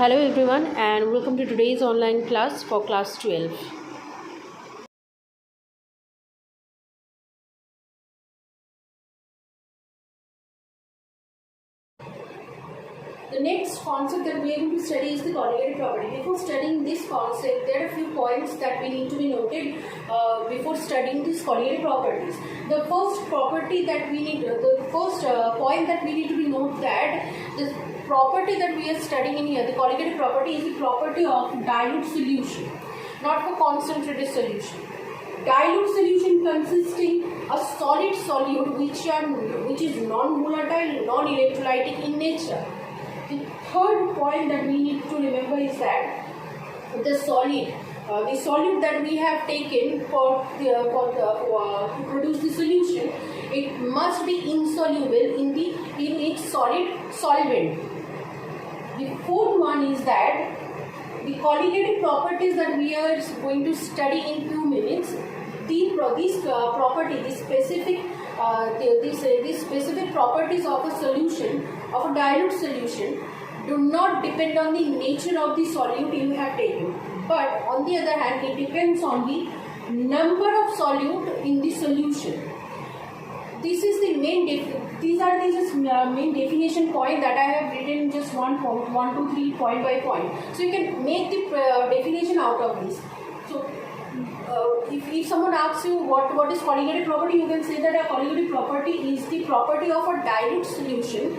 Hello everyone and welcome to today's online class for class 12. The next concept that we are going to study is the colligative property. Before studying this concept, there are a few points that we need to be noted before studying these colligative properties. The first property that we need, the first point that we need to be noted that the property that we are studying in here, the colligative property, is the property of dilute solution, not for concentrated solution. Dilute solution consisting a solid solute which is non-volatile, non-electrolytic in nature. The third point that we need to remember is that the solute that we have taken to produce the solution, it must be insoluble in its solid solvent. The fourth one is that the colligative properties that we are going to study in few minutes, these specific properties of a solution, of a dilute solution, do not depend on the nature of the solute you have taken, but on the other hand it depends on the number of solute in the solution. This is the main main definition point that I have written just 1, 2, 3 point by point. So you can make the definition out of this. So if someone asks you what is colligative property, you can say that a colligative property is the property of a dilute solution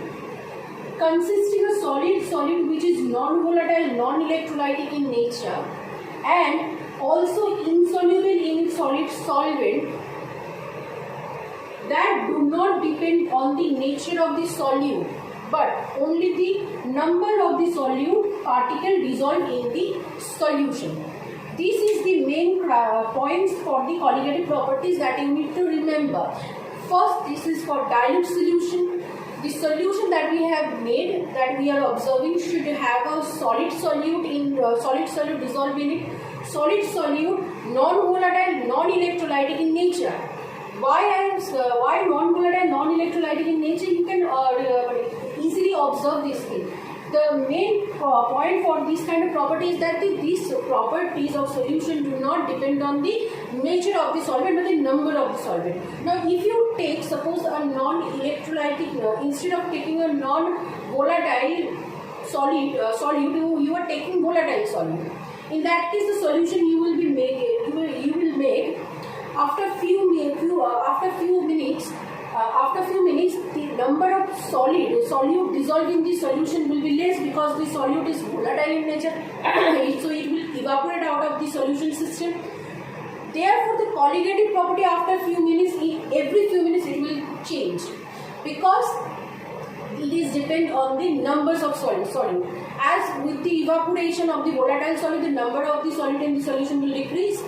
consisting of solid which is non-volatile, non-electrolytic in nature and also insoluble in solid solvent, that do not depend on the nature of the solute but only the number of the solute particle dissolved in the solution. This is the main points for the colligative properties that you need to remember. First, this is for dilute solution. The solution that we have made, that we are observing, should have a solid solute dissolved in it. Solid solute, non-volatile, non-electrolytic in nature. Why non-volatile, non-electrolytic in nature? You can easily observe this thing. The main point for this kind of property is that these properties of solution do not depend on the nature of the solvent but the number of the solvent. Now if you take suppose a non-electrolytic, instead of taking a non-volatile solute, you are taking volatile solute. In that case the solution you will make after few minutes, the number of solute dissolved in the solution will be less because the solute is volatile in nature, so it will evaporate out of the solution system. Therefore, the colligative property after every few minutes it will change because it is depend on the numbers of solute. As with the evaporation of the volatile solute, the number of the solute in the solution will decrease.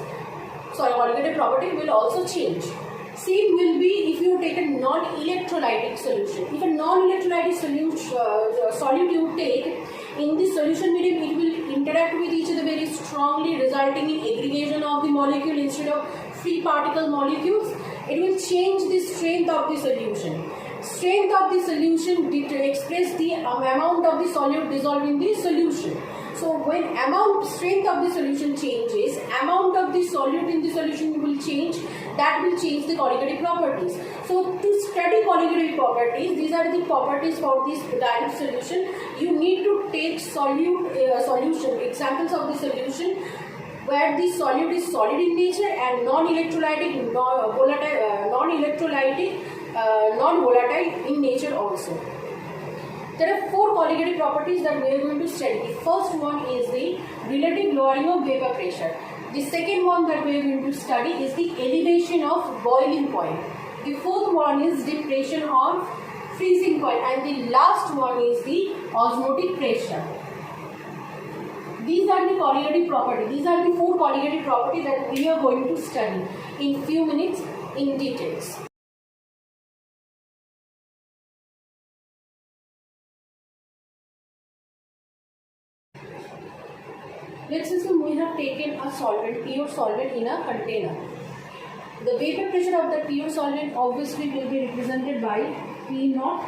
So, colligative property will also change. Same will be if you take a non-electrolytic solution. If a non-electrolytic solute you take in the solution medium, it will interact with each other very strongly, resulting in aggregation of the molecule instead of free particle molecules. It will change the strength of the solution. Strength of the solution express the amount of the solute dissolved in the solution. So when strength of the solution changes, amount of the solute in the solution will change. That will change the colligative properties. So to study colligative properties, these are the properties for this dilute solution. You need to take solution examples of the solution where the solute is solid in nature and non-electrolytic, non-volatile in nature also. There are 4 colligative properties that we are going to study. The first one is the relative lowering of vapor pressure. The second one that we are going to study is the elevation of boiling point. The fourth one is depression of freezing point, and the last one is the osmotic pressure. These are the colligative properties. These are the 4 colligative properties that we are going to study in few minutes in details. Let's assume we have taken a pure solvent in a container. The vapor pressure of the pure solvent obviously will be represented by P0.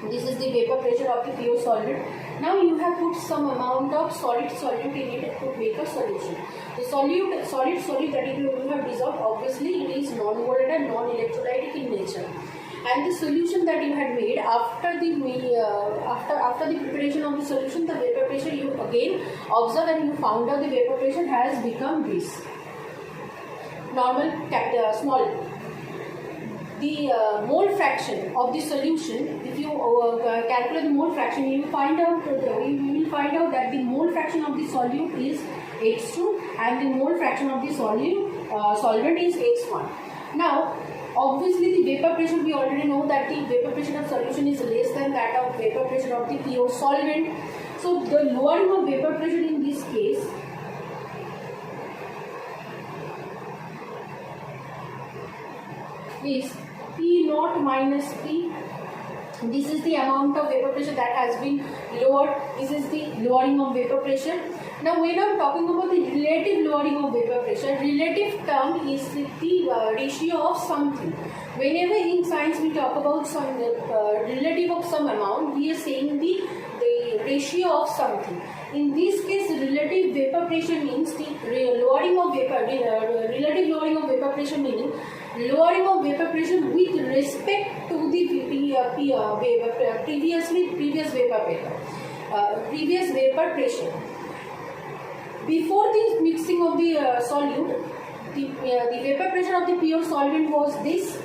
This is the vapor pressure of the pure solvent. Now you have put some amount of solid solute in it to make a solution. The solid solute that you have dissolved, obviously it is non-volatile, non-electrolytic in nature. And the solution that you had made after the preparation of the solution, the vapor pressure, you again observe and you found out the vapor pressure has become this normal small. The mole fraction of the solution, if you calculate the mole fraction, you will find out that the mole fraction of the solute is X2 and the mole fraction of the solvent is X1. Now, obviously, the vapor pressure, we already know that the vapor pressure of solution is less than that of vapor pressure of the pure solvent. So, the lowering of vapor pressure in this case is P naught minus P. This is the amount of vapor pressure that has been lowered. This is the lowering of vapor pressure. Now, when I am talking about the relative lowering of vapor pressure, relative term is the ratio of something. Whenever in science we talk about some relative of some amount, we are saying the ratio of something. In this case, relative vapor pressure means the lowering of vapor. Relative lowering of vapor pressure meaning lowering of vapor pressure with respect to the previous vapor pressure. Before the mixing of the solute, the vapor pressure of the pure solvent was this,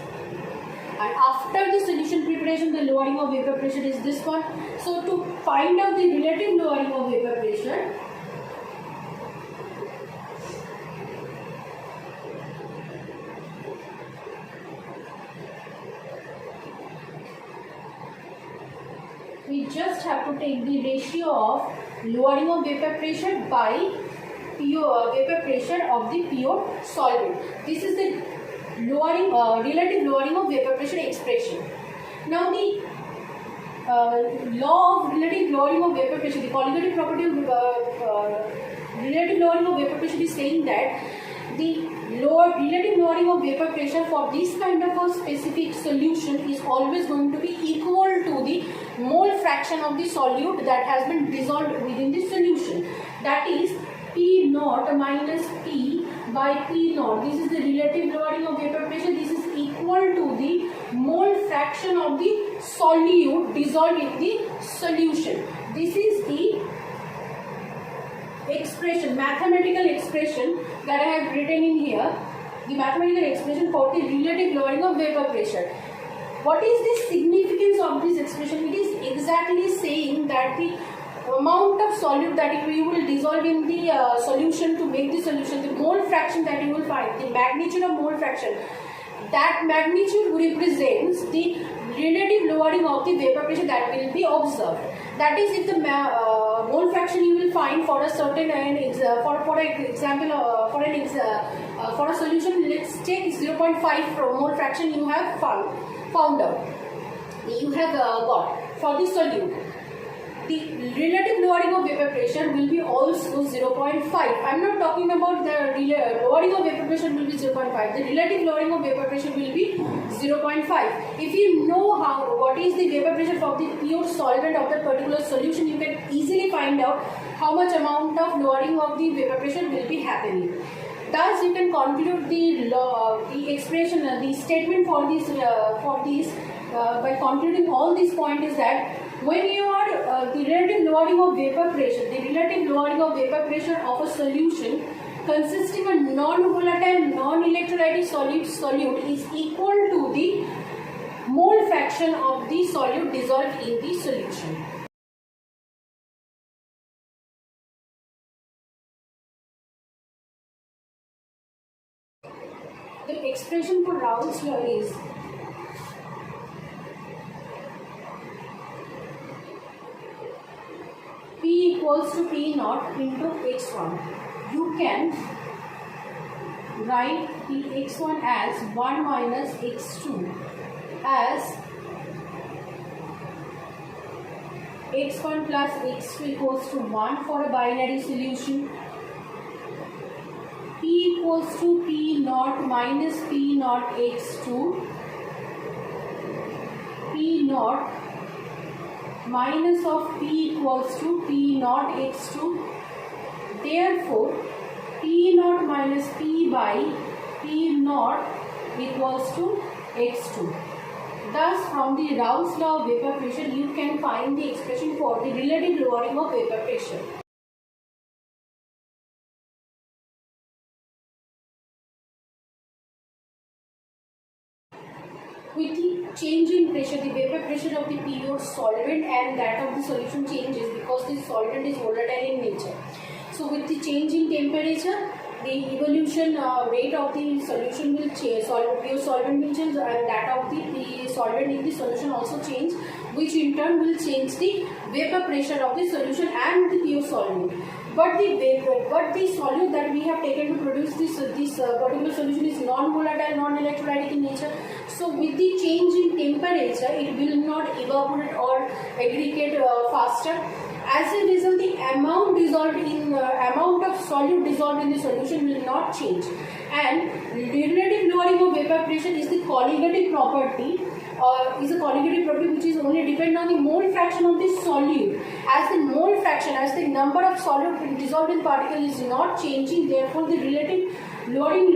and after the solution preparation, the lowering of vapor pressure is this one. So, to find out the relative lowering of vapor pressure, we just have to take the ratio of lowering of vapor pressure by pure vapor pressure of the pure solvent. This is the lowering relative lowering of vapor pressure expression. Now, the law of relative lowering of vapor pressure, the colligative property of relative lowering of vapor pressure is saying that the relative lowering of vapor pressure for this kind of a specific solution is always going to be equal to the mole fraction of the solute that has been dissolved within the solution. That is P naught minus P by P naught. This is the relative lowering of vapor pressure. This is equal to the mole fraction of the solute dissolved in the solution. This is the expression, mathematical expression that I have written in here. The mathematical expression for the relative lowering of vapor pressure. What is the significance of this expression? It is exactly saying that the amount of solute that you will dissolve in the solution to make the solution, the mole fraction that you will find, the magnitude of mole fraction, that magnitude represents the relative lowering of the vapor pressure that will be observed. That is, if the mole fraction you will find for a certain for a solution, let's take 0.5 mole fraction you have found out. You have got for the solute. The relative lowering of vapor pressure will be also 0.5. I am not talking about the lowering of vapor pressure will be 0.5. The relative lowering of vapor pressure will be 0.5. If you know what is the vapor pressure for the pure solvent of that particular solution, you can easily find out how much amount of lowering of the vapor pressure will be happening. Thus, you can conclude the expression, the statement for this by concluding all these points is that when you are the relative lowering of vapor pressure, the relative lowering of vapor pressure of a solution consisting of non-volatile, non-electrolytic solute is equal to the mole fraction of the solute dissolved in the solution. The expression for Raoult's law is P equals to P naught into x1. You can write the x1 as 1 minus x2 as x1 plus x2 equals to 1 for a binary solution. P equals to P naught minus P naught x2. P naught minus of P equals to P naught x2. Therefore, P naught minus P by P naught equals to x2. Thus, from the Raoult's law of vapor pressure, you can find the expression for the relative lowering of vapor pressure. With the change in pressure, the vapor pressure of the pure solvent and that of the solution changes because the solvent is volatile in nature. So, with the change in temperature, the evolution rate of the solution will change, pure solvent will change, and that of the solvent in the solution also change, which in turn will change the vapor pressure of the solution and the pure solvent. But the solute that we have taken to produce this particular solution is non-volatile, non-electrolytic in nature. So with the change in temperature, it will not evaporate or aggregate faster. As a result, the amount of solute dissolved in the solution will not change. And relative lowering of vapor pressure is the colligative property. Which is only dependent on the mole fraction of the solute. As the mole fraction, as the number of solute dissolved in particle is not changing, therefore the relative lowering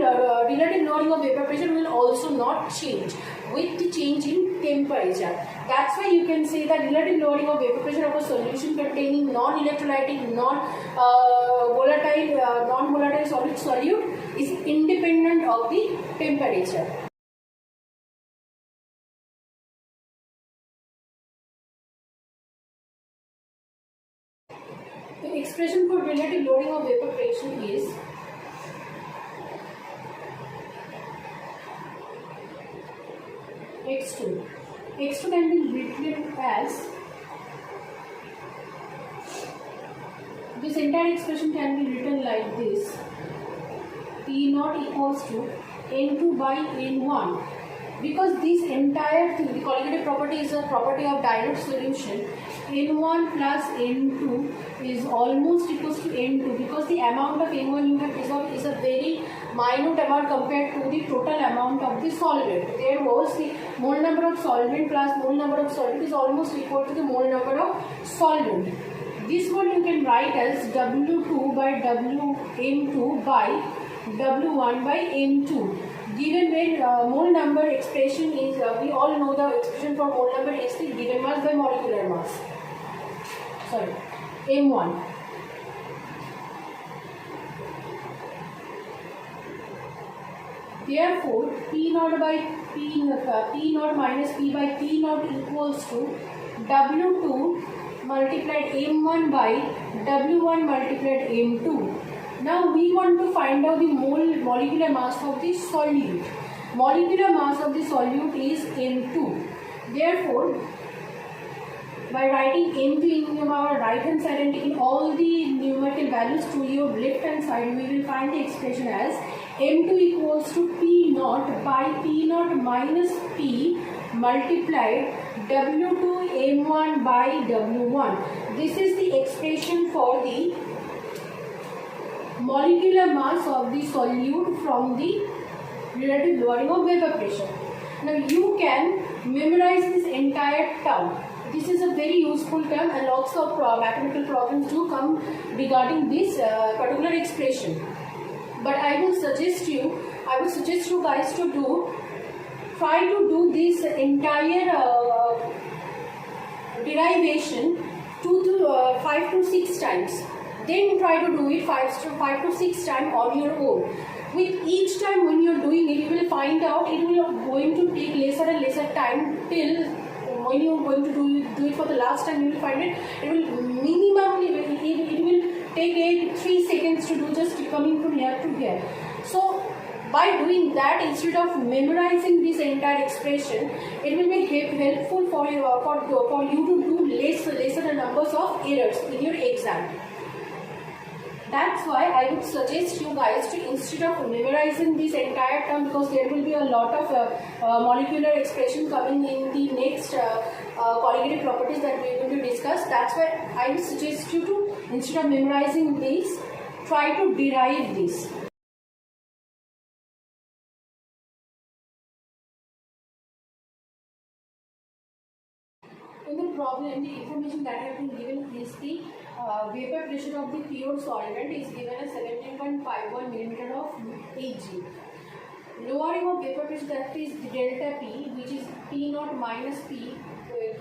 of vapor pressure will also not change with the change in temperature. That's why you can say that relative lowering of vapor pressure of a solution containing non-electrolytic, non-volatile solid solute is independent of the temperature. The expression for relative lowering of vapor pressure is x2. x2 can be written as, this entire expression can be written like this: P naught equals to N2 by N1. Because this entire thing, the colligative property is a property of dilute solution, N1 plus N2 is almost equals to N2, because the amount of N1 you have dissolved is a very minute amount compared to the total amount of the solvent. There was the mole number of solvent plus mole number of solvent is almost equal to the mole number of solvent. This one you can write as W2 by Wm2 by W1 by M2. Given where mole number expression is, we all know the expression for mole number is the given mass by molecular mass. Sorry, M1. Therefore, P naught minus P by P naught equals to W2 multiplied M1 by W1 multiplied M2. Now we want to find out the molecular mass of the solute. Molecular mass of the solute is M2. Therefore, by writing M2 in our right hand side and taking all the numerical values to your left hand side, we will find the expression as M2 equals to P naught by P naught minus P multiplied W2 M1 by W1. This is the expression for the molecular mass of the solute from the relative lowering of vapor pressure. Now you can memorize this entire term. This is a very useful term and lots of mathematical problems do come regarding this particular expression. But I would suggest you guys to try to do this entire derivation 5 to 6 times. Then try to do it 5 to 6 times on your own. With each time when you are doing it, you will find out it will going to take lesser and lesser time till when you are going to do it for the last time. You will find it will minimally it will take 3 seconds to do, just coming from here to here. So by doing that, instead of memorizing this entire expression, it will be helpful for you to do lesser numbers of errors in your exam. That's why I would suggest you guys to, instead of memorizing this entire term, because there will be a lot of molecular expression coming in the next colligative properties that we are going to discuss. That's why I would suggest you to, instead of memorizing this, try to derive this. In the problem, the information that have been given is the vapor pressure of the pure solvent is given as 17.51 millimeter of Hg. Lowering of vapor pressure, that is delta P, which is P naught minus P,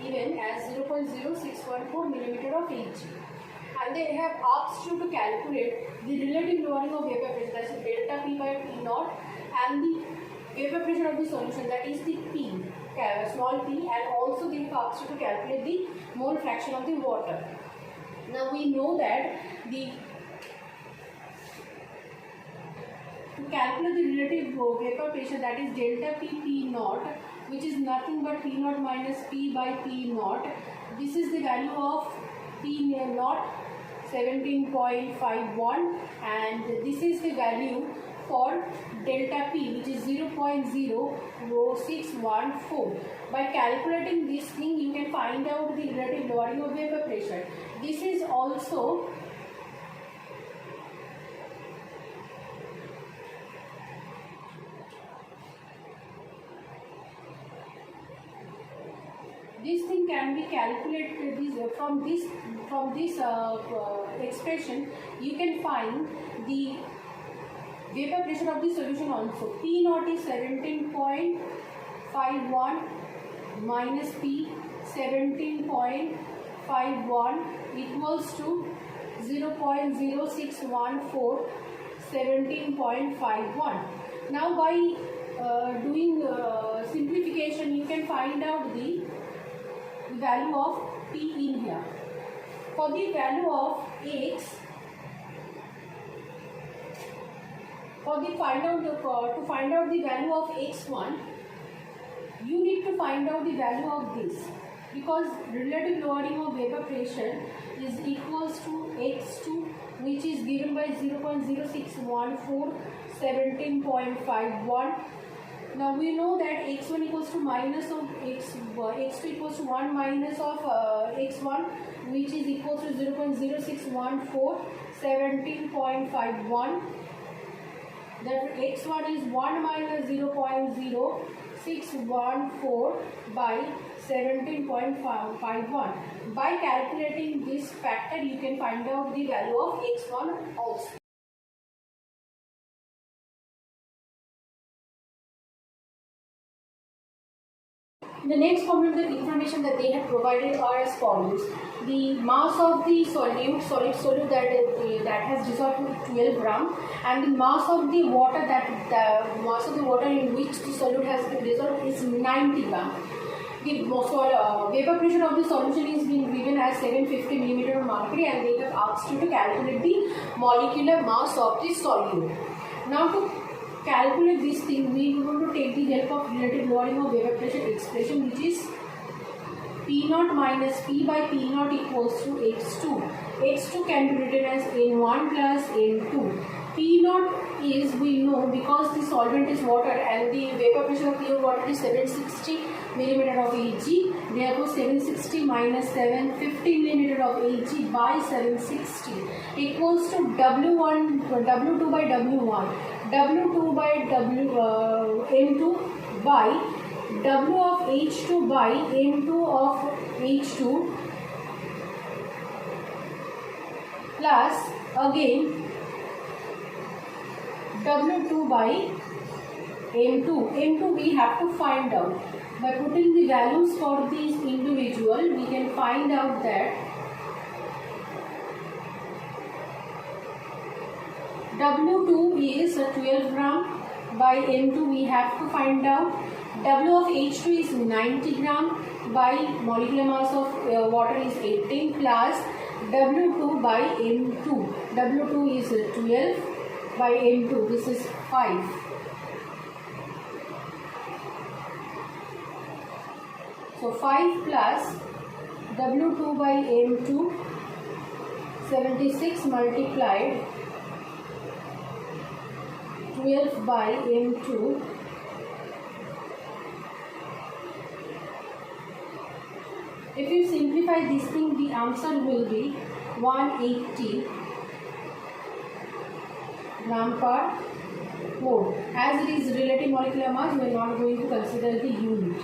given as 0.0614 millimeter of Hg. And they have asked you to calculate the relative lowering of vapor pressure, that is delta P by P naught, and the vapor pressure of the solution, that is the P, small p, and also they have asked you to calculate the mole fraction of the water. Now we know that to calculate the relative vapor pressure, that is delta P P naught, which is nothing but P naught minus P by P naught. This is the value of P naught 17.51, and this is the value for delta P, which is 0.0614. By calculating this thing, you can find out the relative lowering of vapor pressure. This is also this thing can be calculated from this expression. You can find the vapor pressure of the solution also. P naught is 17.51 minus P 17.51 equals to 0.0614 17.51. Now by doing simplification, you can find out the value of P in here. For the value of X, to find out the value of x1, you need to find out the value of this, because relative lowering of vapor pressure is equals to x2, which is given by 0.0614 17.51. Now we know that x1 equals to minus of x2 equals to 1 minus of x1, which is equals to 0.0614 17.51. That x1 is 1 minus 0.0614 by 17.51. By calculating this factor, you can find out the value of x1 also. The next problem, the information that they have provided are as follows. The mass of the solid that has dissolved to 12 gram, and the mass of the water in which the solute has been dissolved is 90 gram. The vapor pressure of the solution is being given as 750 millimeter of mercury, and they have asked you to calculate the molecular mass of the solute. Now to calculate this thing, we are going to take the help of relative lowering of vapor pressure expression, which is P naught minus P by P naught equals to x2. x2 can be written as N1 plus N2. P naught is, we know, because the solvent is water and the vapor pressure of pure water is 760 millimeter of Hg. Therefore, 760 minus 750 millimeter of Hg by 760 equals to W2 by W1. W2 by M2 by W of H2 by M2 of H2 plus again W2 by M2. M2 we have to find out. By putting the values for these individual, we can find out that W2 is 12 gram, by M2 we have to find out. W of H2 is 90 gram, by molecular mass of water is 18 plus W2 by M2. W2 is 12 by M2, this is 5. So 5 plus W2 by M2, 76 multiplied 12 by M2, if you simplify this thing, the answer will be 180 gram per mole. As it is relative molecular mass, we are not going to consider the unit.